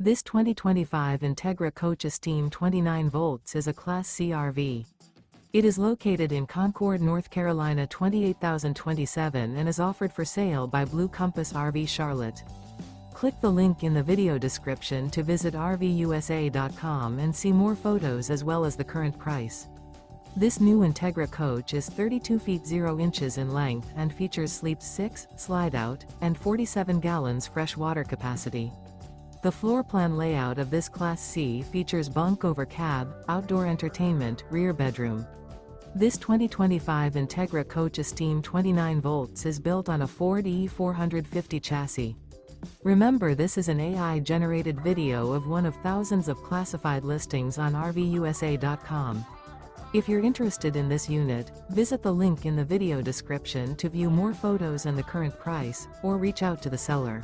This 2025 Entegra Coach Esteem 29 volts is a Class C RV. It is located in Concord, North Carolina 28027 and is offered for sale by Blue Compass RV Charlotte. Click the link in the video description to visit RVUSA.com and see more photos as well as the current price. This new Entegra Coach is 32 feet 0 inches in length and features Sleep 6, Slideout, and 47 gallons fresh water capacity. The floor plan layout of this Class C features bunk over cab, outdoor entertainment, rear bedroom. This 2025 Entegra Coach Esteem 29 volts is built on a Ford E450 chassis. Remember, this is an AI-generated video of one of thousands of classified listings on RVUSA.com. If you're interested in this unit, visit the link in the video description to view more photos and the current price, or reach out to the seller.